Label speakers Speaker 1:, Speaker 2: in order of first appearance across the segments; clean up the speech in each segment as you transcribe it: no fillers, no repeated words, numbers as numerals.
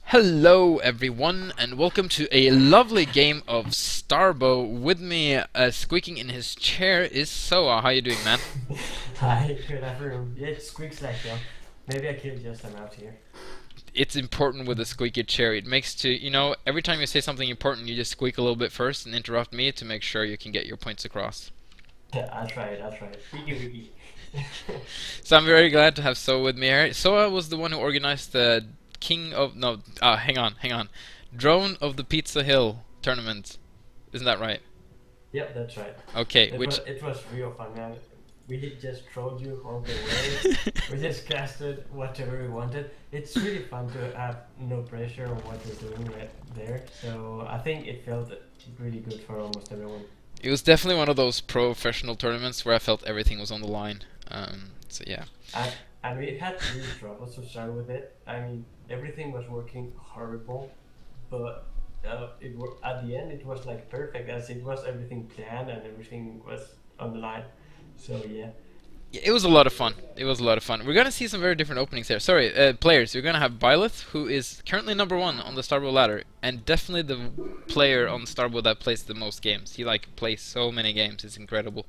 Speaker 1: Hello everyone and welcome to a lovely game of Starbow. With me squeaking in his chair is Soa. How you doing, man?
Speaker 2: Hi, good afternoon. Yeah, it squeaks like them. Maybe I killed just them out here.
Speaker 1: It's important with a squeaky chair. It makes every time you say something important you just squeak a little bit first and interrupt me to make sure you can get your points across.
Speaker 2: Yeah, I'll try it, I'll try it. Wiki wiki.
Speaker 1: So I'm very glad to have Soa with me here. Soa was the one who organized the King of no hang on. Drone of the Pizza Hill tournament. Isn't that right?
Speaker 2: Yep, that's right.
Speaker 1: Okay,
Speaker 2: It
Speaker 1: which
Speaker 2: was it was real fun, man. We just trolled you all the way. We just casted whatever we wanted. It's really fun to have no pressure on what you're doing right there. So I think it felt really good for almost everyone.
Speaker 1: It was definitely one of those professional tournaments where I felt everything was on the line. So yeah.
Speaker 2: And, and we had real troubles to start with it. I mean, everything was working horrible, but at the end it was like perfect as it was everything planned and everything was on the line. So yeah.
Speaker 1: Yeah, it was a lot of fun. It was a lot of fun. We're gonna see some very different openings here. Sorry, players. We're gonna have Byleth, who is currently #1 on the Starbow ladder, and definitely the player on Starbow that plays the most games. He plays so many games. It's incredible.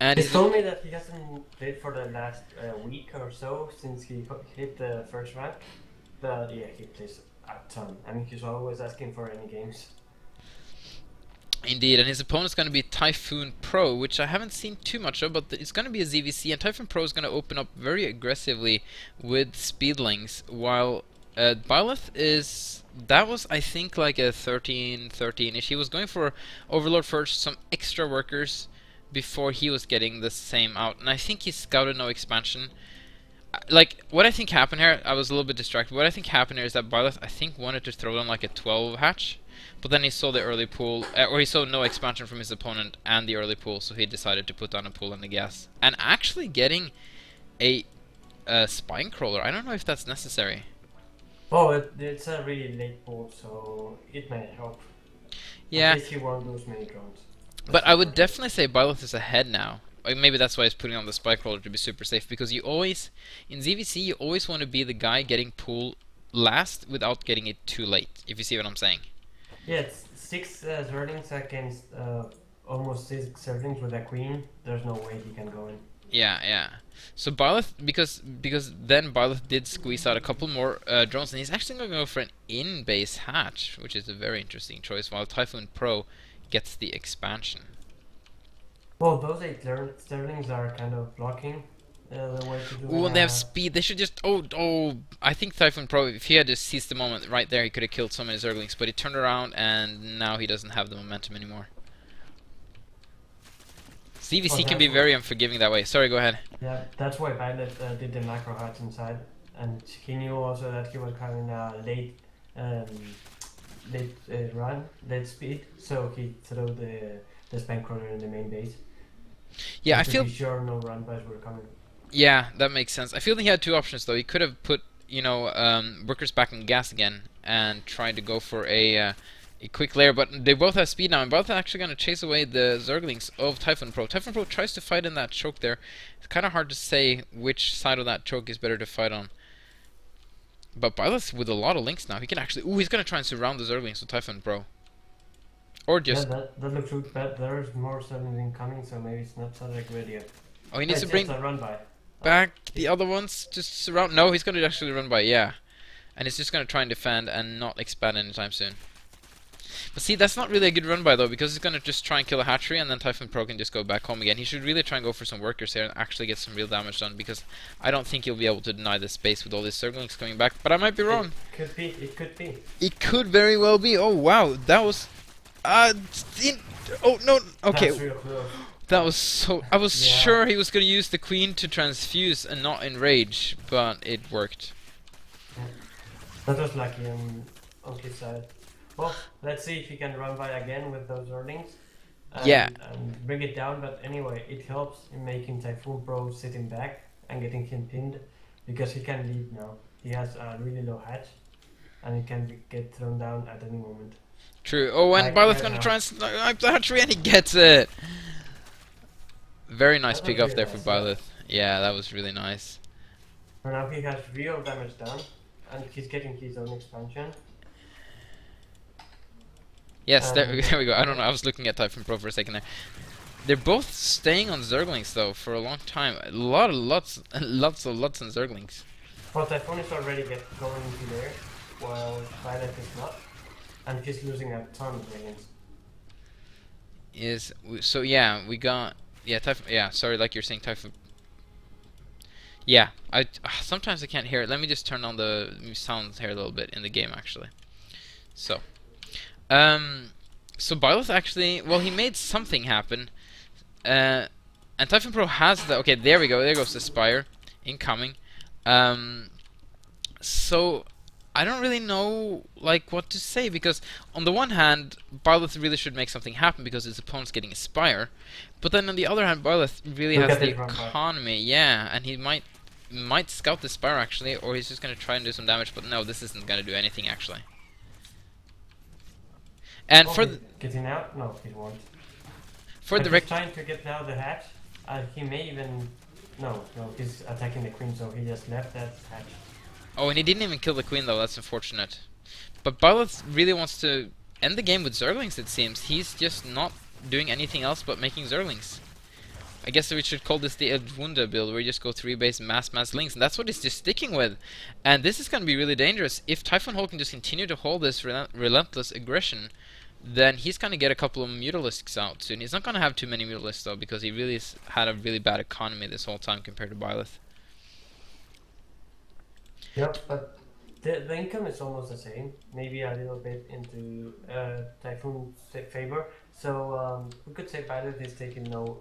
Speaker 1: And
Speaker 2: He's told me that he hasn't played for the last week or so since he hit the first rank. But yeah, he plays a ton. I mean, he's always asking for any games.
Speaker 1: indeed, and his opponent's going to be TyphoonPro, which I haven't seen too much of, but it's going to be a ZVC, and TyphoonPro is going to open up very aggressively with speedlings, while Byleth is... That was, I think, like a 13-13-ish. He was going for Overlord first, some extra workers before he was getting the same out, and I think he scouted no expansion. Like, what I think happened here, I was a little bit distracted. What I think happened here is that Byleth, I think, wanted to throw down like a 12 hatch, but then he saw the early pool, or he saw no expansion from his opponent and the early pool, so he decided to put down a pool and the gas. And actually getting a, spine crawler, I don't know if that's necessary.
Speaker 2: Oh, it's a really late ball, so it may help. At
Speaker 1: Yeah,
Speaker 2: least he won't lose many drones.
Speaker 1: but
Speaker 2: That's
Speaker 1: I would
Speaker 2: important.
Speaker 1: definitely say Byleth is ahead now. Like, maybe that's why he's putting on the spike roller to be super safe, because you always, in ZVC, you always want to be the guy getting pool last without getting it too late, if you see what I'm saying.
Speaker 2: Yeah, it's six Zerlings against almost six Zerlings with a queen. There's no way he can go in.
Speaker 1: Yeah, yeah. So Byleth, because then Byleth did squeeze out a couple more drones, and he's actually going to go for an in-base hatch, which is a very interesting choice, while TyphoonPro gets the expansion.
Speaker 2: Well, those eight Zerlings are kind of blocking the way to do
Speaker 1: Ooh, and they have
Speaker 2: a.
Speaker 1: speed. They should just... Oh, I think TyphoonPro, if he had just seized the moment right there, he could have killed so many Zerglings, but he turned around, and now he doesn't have the momentum anymore.
Speaker 2: Well,
Speaker 1: CVC can
Speaker 2: that's
Speaker 1: be
Speaker 2: what.
Speaker 1: very unforgiving that way. Sorry, go ahead.
Speaker 2: Yeah, that's why Byleth did the macro hatch inside, and he knew also that he was having a um, late late speed, so he threw the span crawler in the main base
Speaker 1: Yeah, I
Speaker 2: just to
Speaker 1: feel...
Speaker 2: be sure no run bys were coming.
Speaker 1: Yeah, that makes sense. I feel he had two options though. He could have put, workers back in gas again and tried to go for a quick layer, but they both have speed now, and both are actually going to chase away the Zerglings of TyphoonPro. TyphoonPro tries to fight in that choke there. It's kind of hard to say which side of that choke is better to fight on. But Byleth with a lot of links now, he can actually... Ooh, he's going to try and surround the Zerglings with TyphoonPro. Or
Speaker 2: Yeah,
Speaker 1: just...
Speaker 2: that looks good, but there's more Zerlings incoming, so maybe it's not such a good idea.
Speaker 1: Oh, he needs to
Speaker 2: It's just
Speaker 1: bring
Speaker 2: a run by.
Speaker 1: back the other ones. Just surround... No, he's going to actually run by, yeah. And he's just going to try and defend and not expand anytime soon. But see, that's not really a good run by though, because he's gonna just try and kill a hatchery, and then TyphoonPro can just go back home again. He should really try and go for some workers here and actually get some real damage done, because I don't think he'll be able to deny this space with all these Zerglings coming back. But I might be wrong.
Speaker 2: It could be. It could be.
Speaker 1: It could very well be. Oh wow, that was... oh no, okay.
Speaker 2: That's real close.
Speaker 1: That was so... I was
Speaker 2: Yeah,
Speaker 1: sure he was gonna use the queen to transfuse and not enrage, but it worked.
Speaker 2: that was lucky on his side. Well, let's see if he can run by again with those earnings
Speaker 1: Yeah.
Speaker 2: and bring it down. But anyway, it helps in making TyphoonPro sitting back and getting him pinned because he can leave now. He has a really low hatch and he can get thrown down at any moment.
Speaker 1: True. Oh, and
Speaker 2: Like
Speaker 1: Byleth's
Speaker 2: right
Speaker 1: gonna
Speaker 2: now.
Speaker 1: try and snipe the hatchery, and he gets it! Very nice
Speaker 2: That was
Speaker 1: pick off
Speaker 2: really
Speaker 1: there for
Speaker 2: nice, yeah.
Speaker 1: Byleth. Yeah, that was really nice.
Speaker 2: For now he has real damage done. and he's getting his own expansion.
Speaker 1: Yes, there,
Speaker 2: And
Speaker 1: there we go. I don't know.
Speaker 2: yeah,
Speaker 1: I was looking at TyphoonPro for a second there. They're both staying on Zerglings though for a long time. Lots on Zerglings.
Speaker 2: well, Typhoon is already going into there, while Byleth is not, and he's losing a ton of dragons.
Speaker 1: So yeah, we got Typhoon. Yeah, sorry, like you're saying Typhoon. Yeah, sometimes I can't hear it. Let me just turn on the sounds here a little bit in the game actually. So, so Byleth actually, well, he made something happen. And TyphoonPro has the... Okay, there we go. There goes the Spire. Incoming. So, I don't really know, like, what to say, because on the one hand, Byleth really should make something happen because his opponent's getting a Spire. But then on the other hand, Byleth really
Speaker 2: Look
Speaker 1: has
Speaker 2: at
Speaker 1: the
Speaker 2: it run by.
Speaker 1: economy. Yeah, and he might scout the Spire, actually, or he's just going to try and do some damage. But no, this isn't going to do anything, actually. And
Speaker 2: Oh,
Speaker 1: for
Speaker 2: he's getting out? No, he won't.
Speaker 1: for
Speaker 2: But
Speaker 1: the
Speaker 2: he's
Speaker 1: rec...
Speaker 2: trying to get now the hatch. He may even... No, he's attacking the queen, so he just left that hatch.
Speaker 1: Oh, and he didn't even kill the queen, though. That's unfortunate. But Byleth really wants to end the game with Zerglings, it seems. He's just not doing anything else but making Zerglings. I guess we should call this the Edwunda build, where you just go 3-base mass links, and that's what he's just sticking with. And this is going to be really dangerous. If Typhoon Hole can just continue to hold this relentless aggression, then he's going to get a couple of Mutalisks out soon. He's not going to have too many Mutalisks, though, because he really had a really bad economy this whole time compared to Byleth.
Speaker 2: Yep, but the income is almost the same. Maybe a little bit into Typhoon's favor. So we could say Byleth is taking no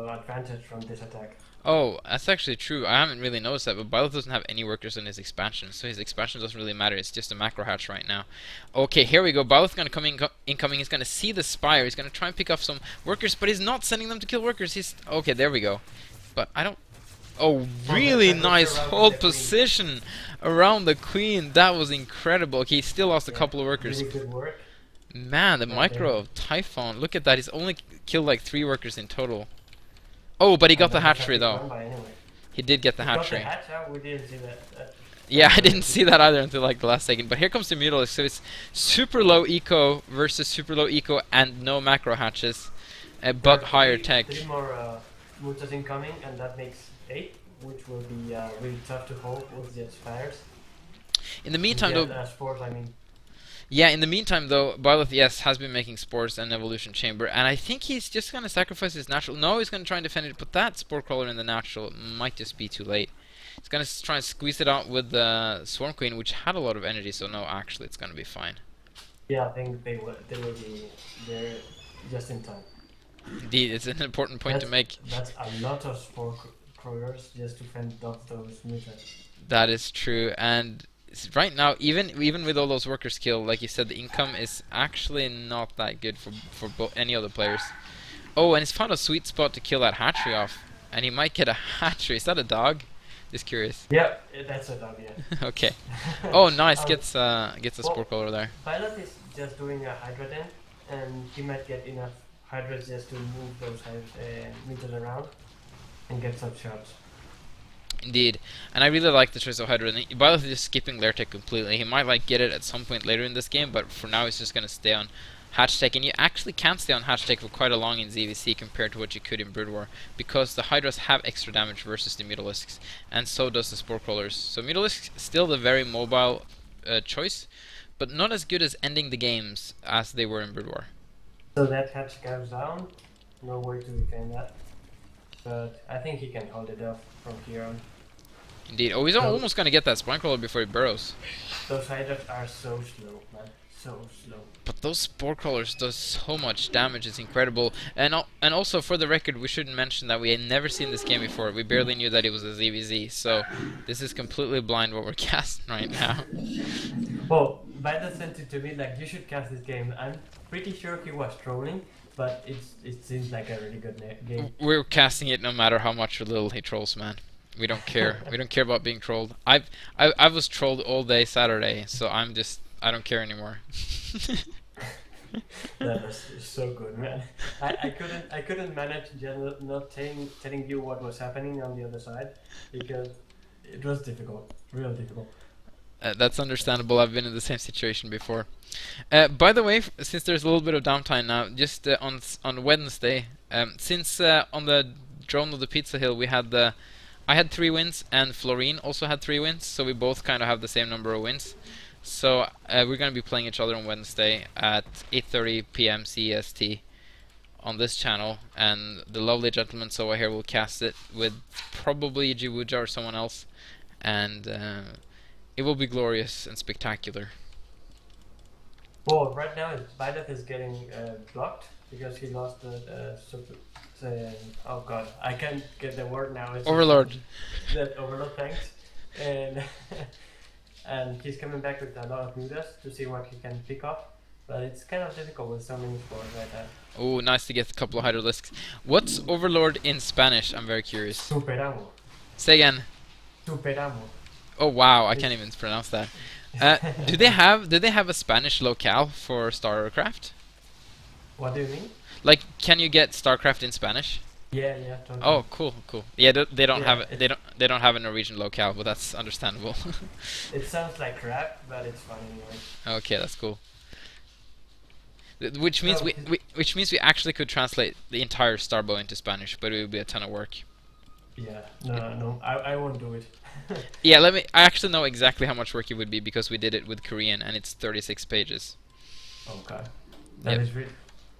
Speaker 2: advantage from this attack.
Speaker 1: Oh, that's actually true. I haven't really noticed that, but Byleth doesn't have any workers in his expansion, so his expansion doesn't really matter. It's just a macro hatch right now. Okay, here we go. Byleth's going to come incoming. He's going to see the Spire. He's going to try and pick off some workers, but he's not sending them to kill workers. He's... Okay, there we go. But I don't... Oh, really nice hold position around the queen. That was incredible. Okay, he still lost a couple of workers.
Speaker 2: Really good work.
Speaker 1: Man, the micro of Typhon. Look at that. He's only killed like 3 workers in total. Oh, but he got the hatchery though. He did get the hatchery.
Speaker 2: We didn't see that.
Speaker 1: Yeah, I didn't see that either until like the last second. But here comes the Mutalisk. So it's super low eco versus super low eco and no macro hatches, but higher tech.
Speaker 2: 3 more mutas incoming, and that makes 8, which will be really tough to hold with the Spires.
Speaker 1: In the meantime, though.
Speaker 2: Spores, I mean.
Speaker 1: Yeah, in the meantime, though, Byleth, yes, has been making spores and evolution chamber, and I think he's just going to sacrifice his natural. No, he's going to try and defend it, but that spore crawler in the natural might just be too late. He's going to try and squeeze it out with the Swarm Queen, which had a lot of energy, so no, actually, it's going to be fine.
Speaker 2: Yeah, I think they will be there just in time.
Speaker 1: Indeed, it's an important point to make.
Speaker 2: That's a lot of spore crawlers just to fend off those mutants.
Speaker 1: That is true, and right now, even with all those workers killed, like you said, the income is actually not that good for any other players. Oh, and he's found a sweet spot to kill that hatchery off, and he might get a hatchery. Is that a dog? Just curious.
Speaker 2: Yeah, that's a dog. Yeah.
Speaker 1: Okay. Oh, nice. Gets a spore crawler there.
Speaker 2: Byleth is just doing a Hydra den, and he might get enough Hydras just to move those meters around and get some shots.
Speaker 1: Indeed, and I really like the choice of Hydra. Byleth is just skipping Lair Tech completely. He might like get it at some point later in this game, but for now he's just going to stay on Hatch Tech. And you actually can stay on Hatch Tech for quite a long in ZVC compared to what you could in Brood War, because the Hydras have extra damage versus the Mutalisks, and so does the Spore Crawlers. So Mutalisks still the very mobile choice, but not as good as ending the games as they were in Brood War.
Speaker 2: So that hatch goes down, no way to defend that, but I think he can hold it off from here on.
Speaker 1: Indeed. Oh, he's almost going to get that Spine Crawler before he burrows.
Speaker 2: Those Hydras are so slow, man. So slow.
Speaker 1: But those Spore Crawlers does so much damage, it's incredible. And also, for the record, we shouldn't mention that we had never seen this game before. We barely knew that it was a ZVZ, so this is completely blind what we're casting right now.
Speaker 2: Well, Byleth sent it to me like, you should cast this game. I'm pretty sure he was trolling, but it seems like a really good game.
Speaker 1: We're casting it no matter how much or little he trolls, man. We don't care. We don't care about being trolled. I was trolled all day Saturday, so I don't care anymore.
Speaker 2: That was so good, man. I couldn't manage just not telling you what was happening on the other side, because it was difficult, real difficult.
Speaker 1: That's understandable. I've been in the same situation before. By the way, since there's a little bit of downtime now, just on Wednesday, since on the drone of the Pizza Hill we had I had 3 wins and Florine also had 3 wins, so we both kind of have the same number of wins. So we're gonna be playing each other on Wednesday at 8:30 p.m. CEST on this channel, and the lovely gentleman Soa here will cast it with probably Jiwuja or someone else, and it will be glorious and spectacular.
Speaker 2: Well, right now Byleth is getting blocked because he lost oh god, I can't get the word now. It's
Speaker 1: Overlord.
Speaker 2: That Overlord, thanks. And and he's coming back with a lot of mutas to see what he can pick up. But it's kind of difficult with so many scores right now.
Speaker 1: Oh, nice to get a couple of Hydralisks. What's Overlord in Spanish? I'm very curious.
Speaker 2: Superamo.
Speaker 1: Say again.
Speaker 2: Superamo.
Speaker 1: Oh wow, I can't even pronounce that. Do they have a Spanish locale for StarCraft?
Speaker 2: What do you mean?
Speaker 1: Like, can you get StarCraft in Spanish?
Speaker 2: Yeah, totally.
Speaker 1: Oh, cool. Yeah, they don't
Speaker 2: Yeah,
Speaker 1: have they don't have a Norwegian locale, but that's understandable.
Speaker 2: It sounds like crap, but it's fun anyway.
Speaker 1: Okay, that's cool. Which means
Speaker 2: No,
Speaker 1: we actually could translate the entire Starbow into Spanish, but it would be a ton of work.
Speaker 2: Yeah, no, I won't do it.
Speaker 1: Yeah, I actually know exactly how much work it would be because we did it with Korean, and it's 36 pages.
Speaker 2: Okay, that
Speaker 1: Yep.
Speaker 2: is really.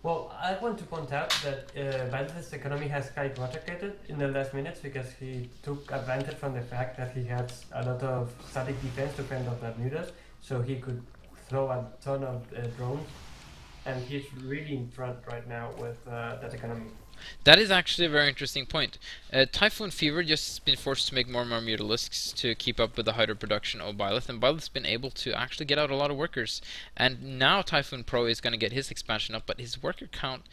Speaker 2: Well, I want to point out that Byleth's economy has skyrocketed in the last minutes because he took advantage from the fact that he had a lot of static defense to fend off that mutas, so he could throw a ton of drones, and he's really in front right now with that economy.
Speaker 1: That is actually a very interesting point. Typhoon Fever just been forced to make more and more Mutalisks to keep up with the Hydra production of Byleth, and Byleth's been able to actually get out a lot of workers. And now TyphoonPro is going to get his expansion up, but his worker count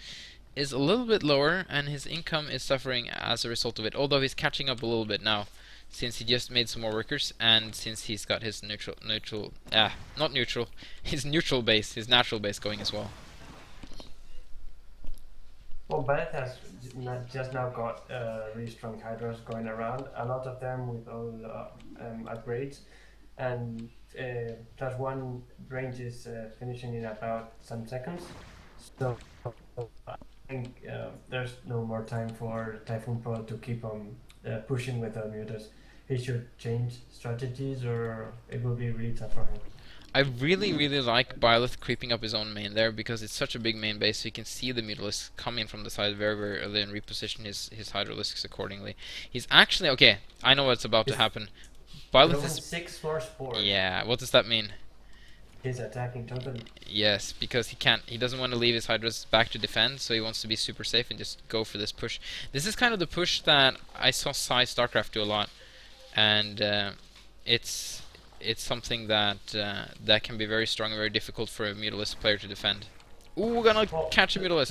Speaker 1: is a little bit lower, and his income is suffering as a result of it, although he's catching up a little bit now, since he just made some more workers, and since he's got his his neutral base, his natural base going as well.
Speaker 2: Well, Byleth has just now got really strong hydras going around, a lot of them with all upgrades, and plus one range is finishing in about some seconds. So I think there's no more time for TyphoonPro to keep on pushing with the mutas. He should change strategies, or it will be really tough for him.
Speaker 1: I really like Byleth creeping up his own main there because it's such a big main base, so you can see the Mutalisks coming from the side very early and reposition his Hydralisks accordingly. He's actually okay. I know what's about to happen. Byleth is
Speaker 2: 6 more spores.
Speaker 1: yeah. What does that mean?
Speaker 2: He's attacking totally.
Speaker 1: Yes, because he doesn't want to leave his Hydras back to defend, so he wants to be super safe and just go for this push. This is kind of the push that I saw StarCraft do a lot, and it's something that that can be very strong and very difficult for a Mutalisk player to defend. Ooh, we're gonna catch a Mutalisk.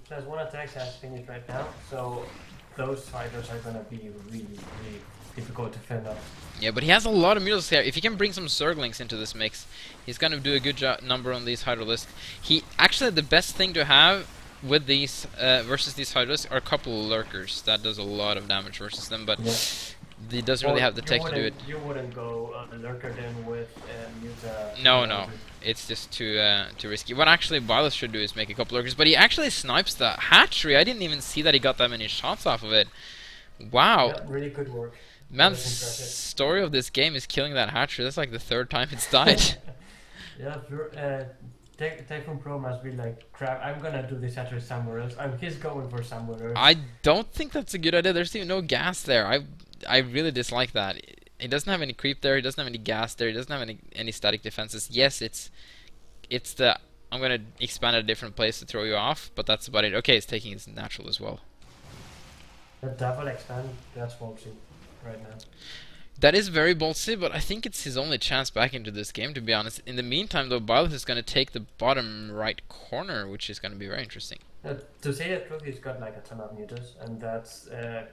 Speaker 2: Plus one attacks has finished right now, so those fighters are gonna be really difficult to fend off.
Speaker 1: Yeah, but he has a lot of Mutalisks here. If he can bring some Zerglings into this mix, he's gonna do a good number on these Hydralisks. He actually the best thing to have with these versus these Hydralisks are a couple of Lurkers. That does a lot of damage versus them, but.
Speaker 2: Yeah.
Speaker 1: He doesn't really have the tech to do it.
Speaker 2: You wouldn't go Lurker then with
Speaker 1: No, it's just too risky. What actually Byleth should do is make a couple lurkers, but he actually snipes the hatchery. I didn't even see that he got that many shots off of it. Wow.
Speaker 2: Yeah, really good work.
Speaker 1: Man's story of this game is killing that hatchery. That's like the 3rd time it's died.
Speaker 2: Yeah, TyphoonPro must be like, crap, I'm gonna do this hatchery somewhere else. He's going for somewhere else.
Speaker 1: I don't think that's a good idea. There's even no gas there. I really dislike that. He doesn't have any creep there. He doesn't have any gas there. He doesn't have any static defenses. Yes, it's the I'm gonna expand at a different place to throw you off, but that's about it. Okay, it's taking his natural as well.
Speaker 2: The double expand, that's ballsy right now.
Speaker 1: That is very ballsy, but I think it's his only chance back into this game, to be honest. In the meantime, though, Byleth is gonna take the bottom right corner, which is gonna be very interesting.
Speaker 2: To say the truth, he's got like a ton of mutas, and that's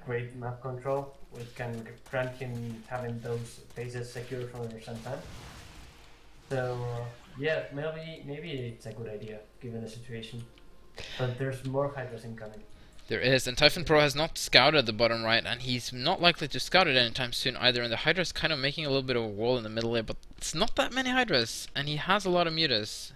Speaker 2: great map control, which can grant him having those bases secure for some time. So yeah, maybe it's a good idea given the situation. But there's more Hydras incoming.
Speaker 1: There is, and TyphoonPro has not scouted the bottom right, and he's not likely to scout it anytime soon either. And the Hydra's kind of making a little bit of a wall in the middle there, but It's not that many Hydras, and he has a lot of mutas.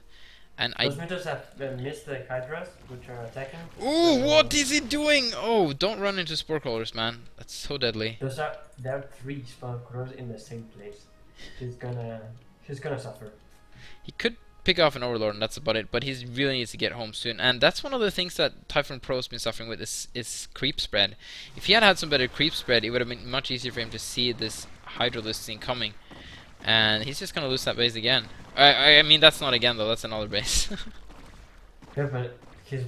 Speaker 1: And
Speaker 2: Those mutas have missed the Hydras, which are attacking.
Speaker 1: Ooh,
Speaker 2: So
Speaker 1: what is he doing? Oh, don't run into spore crawlers, man. That's so deadly.
Speaker 2: there are 3 spore crawlers in the same place. He's gonna suffer.
Speaker 1: He could pick off an Overlord, and that's about it. But he really needs to get home soon. And that's one of the things that TyphoonPro's been suffering with is creep spread. If he had had some better creep spread, it would have been much easier for him to see this Hydralisk thing coming. And he's just gonna lose that base again. I mean, that's not again though. That's another base.
Speaker 2: Yeah, but he's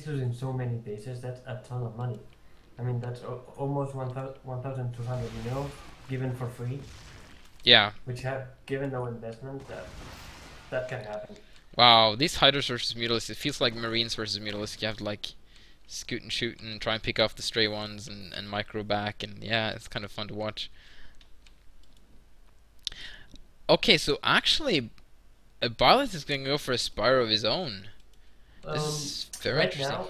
Speaker 2: losing so many bases. That's a ton of money. I mean, that's almost 1,200 given for free.
Speaker 1: Yeah.
Speaker 2: Which have given no investment. That can happen.
Speaker 1: Wow, these Hydras versus Mutalisks, it feels like Marines versus Mutalisks. You have to like scoot and shoot and try and pick off the stray ones and micro back, and yeah, it's kind of fun to watch. Okay, so actually, Byleth is going to go for a Spyro of his own. This is very interesting.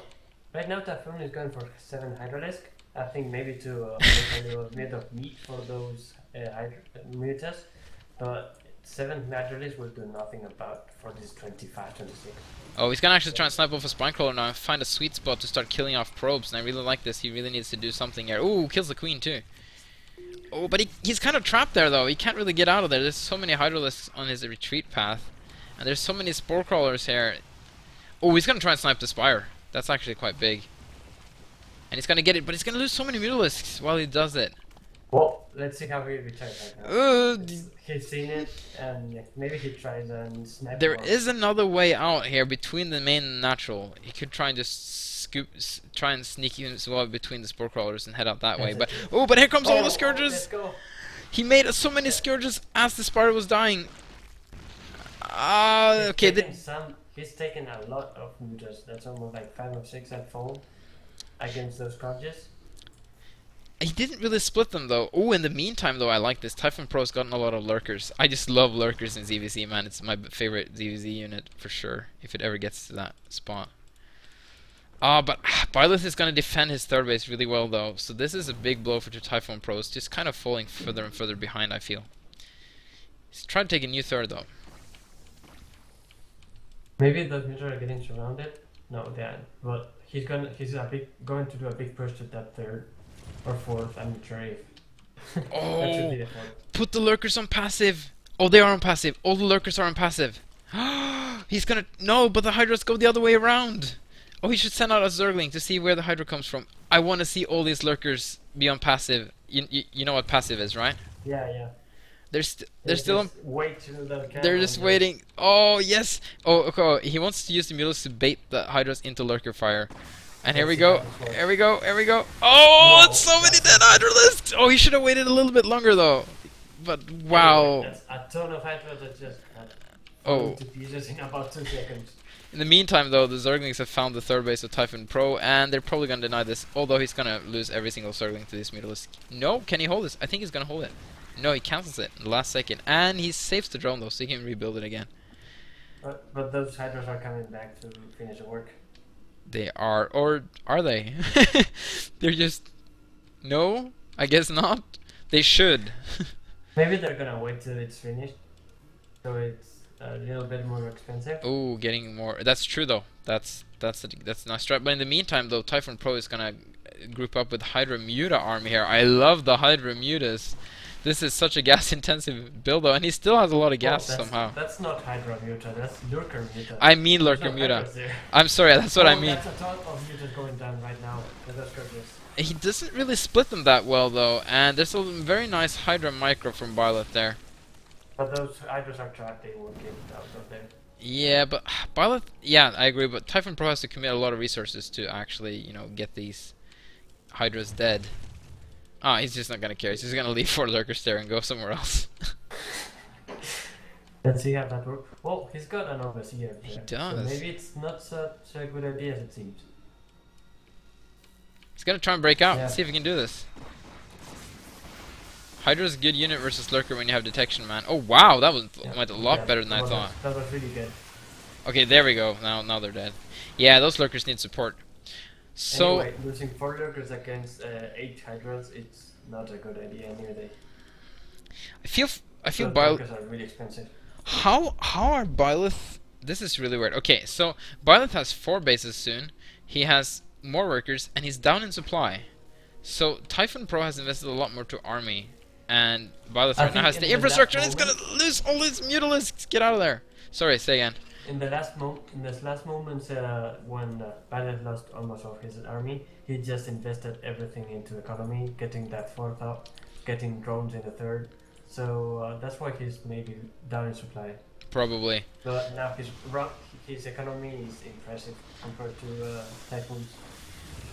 Speaker 2: Right now, Typhoon is going for 7 Hydralisk. I think maybe to make a little bit of meat for those mutas. But 7 Hydralisk will do nothing about for this 25, 26.
Speaker 1: Oh, he's going to actually try and snipe off a Spinecrawler now and find a sweet spot to start killing off probes. And I really like this. He really needs to do something here. Ooh, kills the Queen too. Oh, but he's kind of trapped there though. He can't really get out of there. There's so many Hydralisks on his retreat path. And there's so many Spore Crawlers here. Oh, he's going to try and snipe the Spire. That's actually quite big. And he's going to get it, but he's going to lose so many Mutalisks while he does it.
Speaker 2: Well, let's see how he returns right now. He's seen it, and maybe he tries and snipe.
Speaker 1: There is another way out here between the main and natural. He could try and just try and sneak himself between the Spore Crawlers and head out that way. But but here comes all the Scourges.
Speaker 2: Let's go.
Speaker 1: He made so many Scourges as the Spire was dying. Okay.
Speaker 2: He's taken a lot of mutas. That's almost like 5 or 6 at full against those Scourges.
Speaker 1: He didn't really split them though. Oh, in the meantime though, I like this. TyphoonPro's gotten a lot of Lurkers. I just love Lurkers in ZVZ, man. It's my favorite ZVZ unit for sure, if it ever gets to that spot. But Byleth is going to defend his third base really well though, so this is a big blow for TyphoonPro. It's just kind of falling further and further behind, I feel. He's trying to take a new third though.
Speaker 2: Maybe those mutas are getting surrounded. No, they aren't. But he's going to do a big push to that third. Or 4th, I'm not sure if.
Speaker 1: Oh, put the Lurkers on passive. Oh, they are on passive. All the Lurkers are on passive. He's gonna... No, but the Hydras go the other way around. Oh, he should send out a Zergling to see where the Hydra comes from. I want to see all these Lurkers be on passive. You know what passive is, right?
Speaker 2: Yeah.
Speaker 1: They're still on...
Speaker 2: They're
Speaker 1: just waiting. Oh, yes. Oh, okay. He wants to use the Mules to bait the Hydras into Lurker fire. And here we go. Here we go. Oh, it's so many dead Hydralisks. Oh, he should have waited a little bit longer though. But wow.
Speaker 2: That's a ton of Hydras that just to pieces in about 2 seconds.
Speaker 1: In the meantime though, the Zerglings have found the third base of TyphoonPro, and they're probably gonna deny this. Although he's gonna lose every single Zergling to this Mutalisk. No, can he hold this? I think he's gonna hold it. No, he cancels it in the last second, and he saves the drone though, so he can rebuild it again.
Speaker 2: But those Hydras are coming back to finish the work.
Speaker 1: They are, or are they? They're just... No, I guess not. They should.
Speaker 2: Maybe they're gonna wait till it's finished, so it's a little bit more expensive.
Speaker 1: Oh, getting more. That's true though. That's a nice strat. But in the meantime though, TyphoonPro is gonna group up with Hydra Muta army here. I love the Hydra Mutas. This is such a gas-intensive build though, and he still has a lot of gas somehow.
Speaker 2: That's not Hydra Muta, that's Lurker Muta.
Speaker 1: I mean Lurker Muta. I'm sorry, that's what I mean.
Speaker 2: That's a ton of mutas going down right now.
Speaker 1: He doesn't really split them that well though, and there's a very nice Hydra micro from Byleth there.
Speaker 2: But those Hydras are trapped, they won't get out of there.
Speaker 1: Yeah, but Byleth, yeah, I agree, but TyphoonPro has to commit a lot of resources to actually, you know, get these Hydras dead. Ah, he's just not gonna care. He's just gonna leave 4 Lurkers there and go somewhere else.
Speaker 2: Let's see how that works. Well, he's got an overseer there.
Speaker 1: He does.
Speaker 2: So maybe it's not such a good idea as it seems.
Speaker 1: He's gonna try and break out.
Speaker 2: Yeah.
Speaker 1: Let's see if he can do this. Hydra's a good unit versus Lurker when you have detection, man. Oh wow, that went a lot better than I thought.
Speaker 2: That was really good.
Speaker 1: Okay, there we go. Now they're dead. Yeah, those Lurkers need support. So
Speaker 2: anyway, losing 4 Lurkers against 8 Hydras, it's not a good idea neither.
Speaker 1: I feel I feel
Speaker 2: Those
Speaker 1: Byleth.
Speaker 2: lurkers are really expensive.
Speaker 1: How are Byleth? This is really weird. Okay, so Byleth has 4 bases soon. He has more workers, and he's down in supply. So TyphoonPro has invested a lot more to army, and Byleth
Speaker 2: I
Speaker 1: right now
Speaker 2: think
Speaker 1: has
Speaker 2: in
Speaker 1: the
Speaker 2: the last
Speaker 1: infrastructure, and it's gonna
Speaker 2: moment,
Speaker 1: lose all his mutalisks. Get out of there. Sorry, say again.
Speaker 2: in this last moments, when Byleth lost almost all his army, he just invested everything into economy, getting that fourth up, getting drones in the third. So that's why he's maybe down in supply.
Speaker 1: Probably.
Speaker 2: But now his economy is impressive compared to Typhoon's.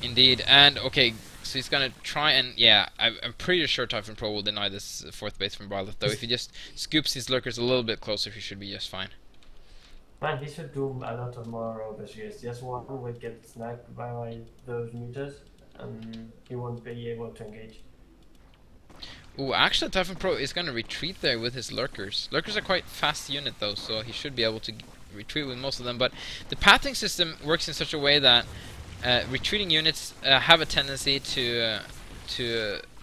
Speaker 1: Indeed, and okay, so he's gonna try and yeah, I'm pretty sure TyphoonPro will deny this 4th base from Byleth, though. If he just scoops his lurkers a little bit closer, he should be just fine.
Speaker 2: Man, he should do a lot of more overseers. Just one would get sniped by those mutas, and he won't be able to engage.
Speaker 1: Ooh, actually TyphoonPro is gonna retreat there with his lurkers. Lurkers are quite fast unit though, so he should be able to retreat with most of them, but the pathing system works in such a way that retreating units have a tendency to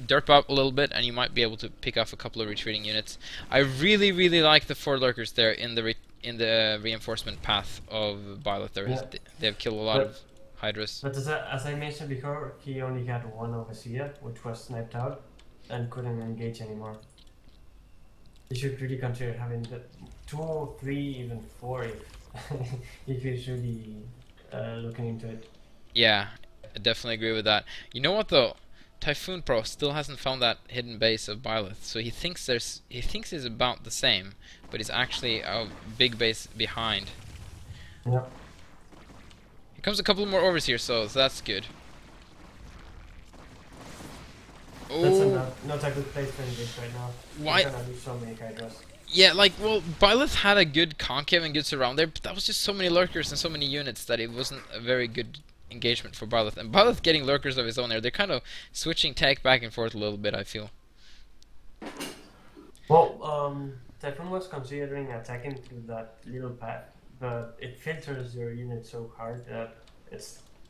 Speaker 1: derp up a little bit, and you might be able to pick off a couple of retreating units. I really like the 4 lurkers there in the reinforcement path of Byleth.
Speaker 2: Yeah.
Speaker 1: They have killed a lot of hydras.
Speaker 2: But as I mentioned before, he only had one overseer, which was sniped out, and couldn't engage anymore. He should really consider having the 2, 3, even 4 if he's really looking into it.
Speaker 1: Yeah, I definitely agree with that. You know what though? TyphoonPro still hasn't found that hidden base of Byleth, so he thinks he's about the same, but he's actually a big base behind.
Speaker 2: Yeah.
Speaker 1: Here comes a couple more overseers, so that's good.
Speaker 2: That's
Speaker 1: Oh,
Speaker 2: not a good place to engage right now.
Speaker 1: why?
Speaker 2: He's gonna lose so many hydras.
Speaker 1: Yeah, like, well, Byleth had a good concave and good surround there, but that was just so many lurkers and so many units that it wasn't a very good engagement for Byleth. And Byleth getting lurkers of his own there, they're kind of switching tech back and forth a little bit, I feel.
Speaker 2: Well, Typhoon was considering attacking through that little path, but it filters your unit so hard that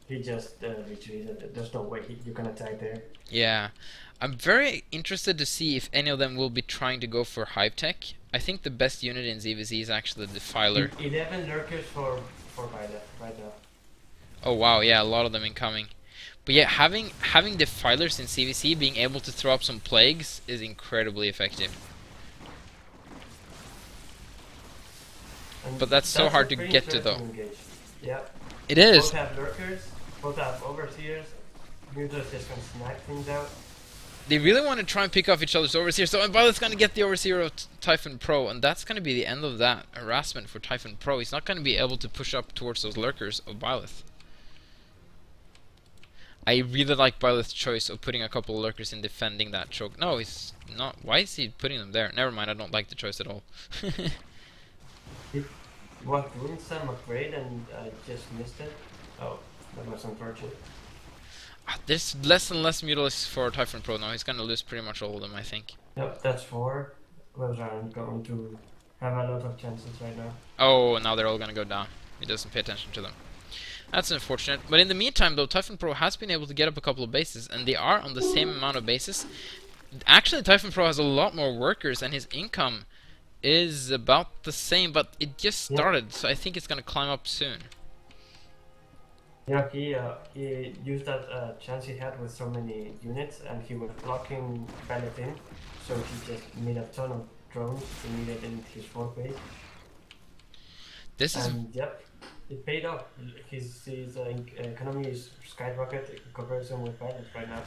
Speaker 2: he just retreated. There's no way you can attack there.
Speaker 1: Yeah. I'm very interested to see if any of them will be trying to go for Hive Tech. I think the best unit in ZVZ is actually the Defiler.
Speaker 2: 11 lurkers for Byleth right now.
Speaker 1: Oh wow, yeah, a lot of them incoming. But yeah, having Defilers in CVC being able to throw up some plagues is incredibly effective.
Speaker 2: And
Speaker 1: But that's so hard to
Speaker 2: pretty
Speaker 1: get to
Speaker 2: interesting
Speaker 1: though.
Speaker 2: engage. Yeah.
Speaker 1: It is.
Speaker 2: Both have lurkers, both have overseers. Mutas just gonna smack things out.
Speaker 1: They really want to try and pick off each other's overseers. So Byleth's going to get the overseer of TyphoonPro, and that's going to be the end of that harassment for TyphoonPro. He's not going to be able to push up towards those lurkers of Byleth. I really like Byleth's choice of putting a couple of lurkers in defending that choke. No, he's not. Why is he putting them there? Never mind, I don't like the choice at all.
Speaker 2: He was doing some upgrade and I just missed it. Oh, that was unfortunate.
Speaker 1: There's less and less mutalisks for TyphoonPro now. He's going to lose pretty much all of them, I think.
Speaker 2: Yep, that's 4. Those aren't going to have a lot of chances right now.
Speaker 1: Oh, now they're all going to go down. He doesn't pay attention to them. That's unfortunate. But in the meantime, though, TyphoonPro has been able to get up a couple of bases, and they are on the same amount of bases. Actually, TyphoonPro has a lot more workers, and his income is about the same, but it just started, so I think it's going to climb up soon.
Speaker 2: Yeah, he used that chance he had with so many units, and he was blocking Byleth in, so he just made a ton of drones he needed in his 4th base.
Speaker 1: This is...
Speaker 2: And yep, it paid off. His economy is skyrocketed in comparison with Byleth right now.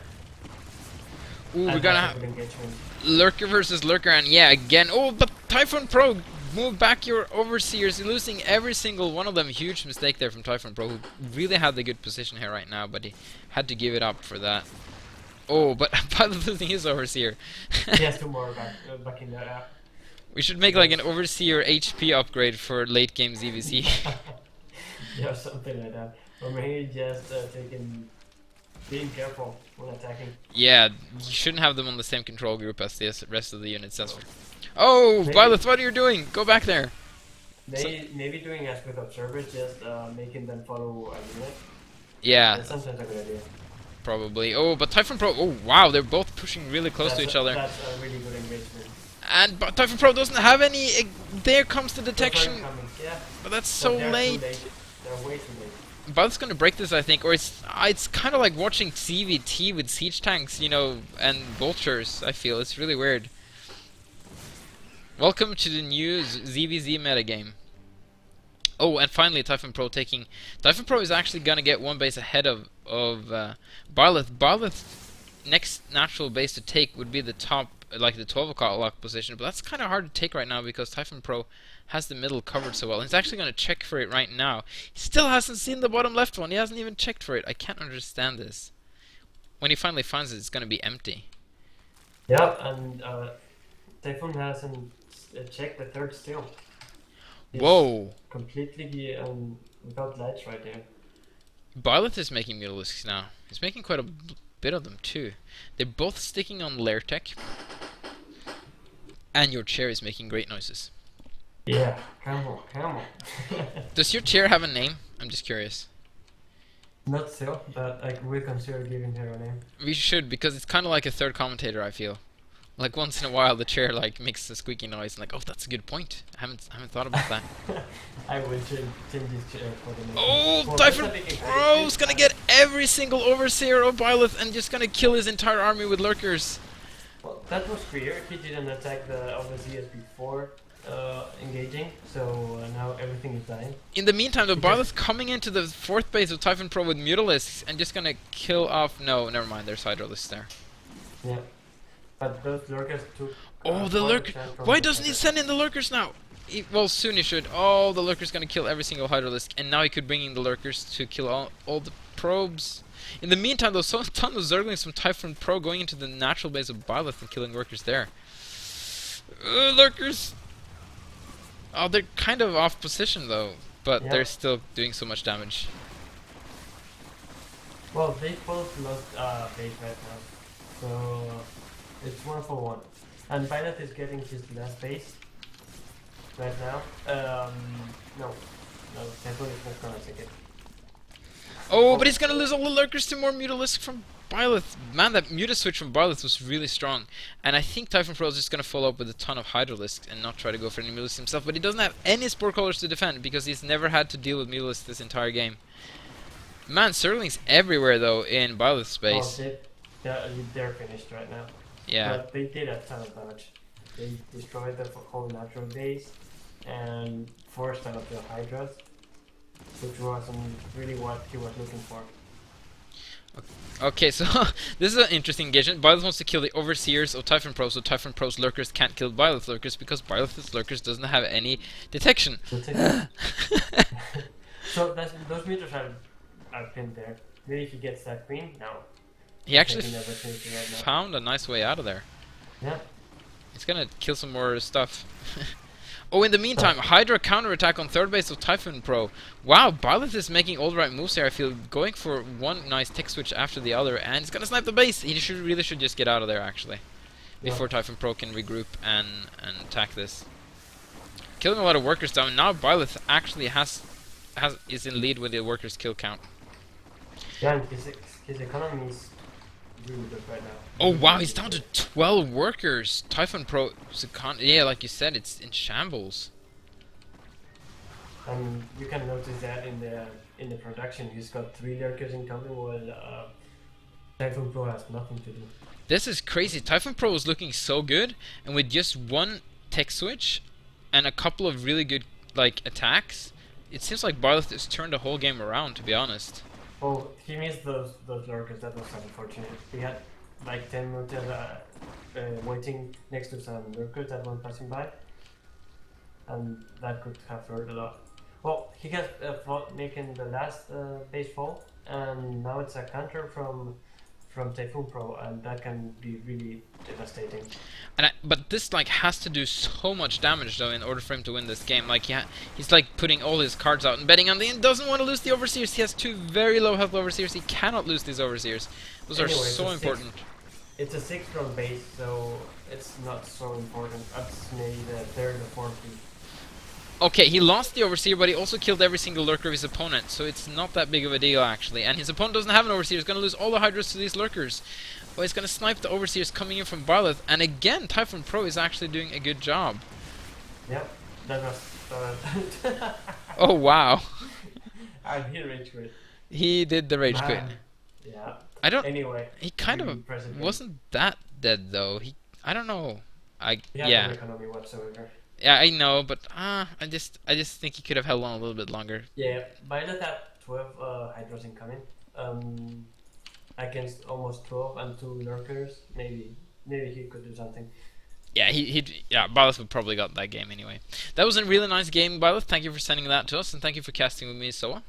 Speaker 1: Ooh, we're gonna have
Speaker 2: engagement.
Speaker 1: Lurker versus Lurker, and yeah, again. Oh, but TyphoonPro, move back your overseers. You're losing every single one of them. Huge mistake there from TyphoonPro, who really had the good position here right now, but he had to give it up for that. Oh, but Byleth losing his overseer.
Speaker 2: He has 2 more back in there.
Speaker 1: We should make like an overseer HP upgrade for late game ZVC.
Speaker 2: Yeah, something like that. Or maybe just being careful when attacking.
Speaker 1: Yeah, you shouldn't have them on the same control group as the rest of the units. That's oh, Byleth, what are you doing? Go back there.
Speaker 2: Maybe doing as with observers, just making them follow a unit.
Speaker 1: Yeah.
Speaker 2: That's sometimes a good idea.
Speaker 1: Probably. Oh, but TyphoonPro. Oh, wow, they're both pushing really close to each other.
Speaker 2: That's a really good engagement.
Speaker 1: And but TyphoonPro doesn't have any. There comes the
Speaker 2: Those are
Speaker 1: detection,
Speaker 2: incoming, yeah.
Speaker 1: but that's so
Speaker 2: But they're too
Speaker 1: late.
Speaker 2: late. They're way too late.
Speaker 1: Byleth's gonna break this, I think, or it's kind of like watching CVT with siege tanks, you know, and vultures. I feel it's really weird. Welcome to the new ZVZ metagame. Oh, and finally, TyphoonPro taking. TyphoonPro is actually gonna get one base ahead of Byleth. Byleth's next natural base to take would be the top, like the 12 o'clock position, but that's kind of hard to take right now because TyphoonPro has the middle covered so well. And he's actually gonna check for it right now. He still hasn't seen the bottom left one. He hasn't even checked for it. I can't understand this. When he finally finds it, it's gonna be empty.
Speaker 2: Yeah, and Typhoon hasn't checked the third still. He's
Speaker 1: Whoa!
Speaker 2: completely without lights right there.
Speaker 1: Byleth is making mutalisks now. He's making quite a bit of them too. They're both sticking on lair tech, and your chair is making great noises.
Speaker 2: Yeah, come on, come on.
Speaker 1: Does your chair have a name? I'm just curious.
Speaker 2: Not still, but I will consider giving her a name.
Speaker 1: We should, because it's kind of like a third commentator, I feel. Like once in a while the chair like makes a squeaky noise and like, oh, that's a good point. I haven't thought about that.
Speaker 2: I will change this chair for the next
Speaker 1: Oh,
Speaker 2: one. Well,
Speaker 1: Typhoon
Speaker 2: that's a big
Speaker 1: Pro's gonna get every single overseer of Byleth and just gonna kill his entire army with lurkers.
Speaker 2: Well, that was clear. He didn't attack the overseers before engaging, so now everything is dying.
Speaker 1: In the meantime, the Byleth coming into the fourth base of TyphoonPro with mutalisks and just gonna kill off. No, never mind. There's Hydralisks there.
Speaker 2: Yeah, but those lurkers took.
Speaker 1: Oh, the lurker! Why doesn't he send in the lurkers now? Well, soon he should. Oh, the lurker's gonna kill every single Hydralisk, and now he could bring in the lurkers to kill all the probes. In the meantime, there's a ton of Zerglings from TyphoonPro going into the natural base of Byleth and killing workers there. Lurkers! Oh, they're kind of off position though, but
Speaker 2: Yeah.
Speaker 1: they're still doing so much damage.
Speaker 2: Well, they both lost base right now, so it's 1-for-1. And Byleth is getting his last base right now. No, Typhoon is not gonna take it.
Speaker 1: Oh, but he's gonna lose all the lurkers to more Mutalisk from Byleth. Man, that Muta switch from Byleth was really strong. And I think TyphoonPro is just gonna follow up with a ton of Hydralisks and not try to go for any Mutalisk himself. But he doesn't have any Spore Callers to defend because he's never had to deal with Mutalisk this entire game. Man, Zerglings everywhere though in Byleth's space.
Speaker 2: Oh, they're finished right now.
Speaker 1: Yeah.
Speaker 2: But they did a ton of damage. They destroyed the whole natural base and forced out of the Hydras, which wasn't really what he was looking for.
Speaker 1: Okay, so this is an interesting engagement. Byleth wants to kill the overseers of TyphoonPro, so TyphoonPro's lurkers can't kill Byleth's lurkers because Byleth's lurkers doesn't have any detection.
Speaker 2: So those meters are pinned there. Maybe he gets that queen? No.
Speaker 1: He actually
Speaker 2: Taking that opportunity right now.
Speaker 1: found a nice way out of there.
Speaker 2: Yeah.
Speaker 1: He's gonna kill some more stuff. Oh, in the meantime, Hydra counterattack on third base of TyphoonPro. Wow, Byleth is making all the right moves here, I feel, going for one nice tech switch after the other, and he's gonna snipe the base. He really should just get out of there, actually, before TyphoonPro can regroup and attack this. Killing a lot of workers down. Now Byleth actually is in lead with the workers kill count.
Speaker 2: Yeah, and his economy is really good right now.
Speaker 1: Oh wow, he's down to 12 workers. TyphoonPro, yeah, like you said, it's in shambles.
Speaker 2: And you can notice that in the production, he's got 3 lurkers incoming, while TyphoonPro has nothing to do.
Speaker 1: This is crazy. TyphoonPro was looking so good, and with just one tech switch and a couple of really good like attacks, it seems like Byleth has turned the whole game around, to be honest.
Speaker 2: Oh, he missed those lurkers. That was unfortunate. He had like 10 minutes waiting next to some lurkers that were passing by, and that could have hurt a lot. Well, he has making the last base fall, and now it's a counter from TyphoonPro, and that can be really devastating.
Speaker 1: And but this like has to do so much damage though in order for him to win this game. Like he's like putting all his cards out and betting on and doesn't want to lose the overseers. He has 2 very low health overseers. He cannot lose these overseers. Those are so important.
Speaker 2: It's a 6-drone base, so it's not so important. It's maybe the 3rd or 4th.
Speaker 1: Okay, he lost the Overseer, but he also killed every single lurker of his opponent, so it's not that big of a deal, actually. And his opponent doesn't have an Overseer, he's gonna lose all the Hydras to these lurkers. Oh, he's gonna snipe the Overseers coming in from Byleth, and again, TyphoonPro is actually doing a good job.
Speaker 2: Yep, that was.
Speaker 1: Oh, wow.
Speaker 2: And he rage quit.
Speaker 1: He did the rage quit.
Speaker 2: Man. Yeah.
Speaker 1: I don't...
Speaker 2: Anyway,
Speaker 1: He kind
Speaker 2: really
Speaker 1: of
Speaker 2: impressive game.
Speaker 1: wasn't that dead, though. I don't know.
Speaker 2: He had no
Speaker 1: Yeah.
Speaker 2: economy whatsoever.
Speaker 1: Yeah, I know, but I just think he could have held on a little bit longer.
Speaker 2: Yeah, Byleth had 12 Hydras incoming. Against almost 12 and 2 lurkers. Maybe he could do something.
Speaker 1: Yeah, yeah, Byleth would probably got that game anyway. That was a really nice game, Byleth. Thank you for sending that to us, and thank you for casting with me, Soa.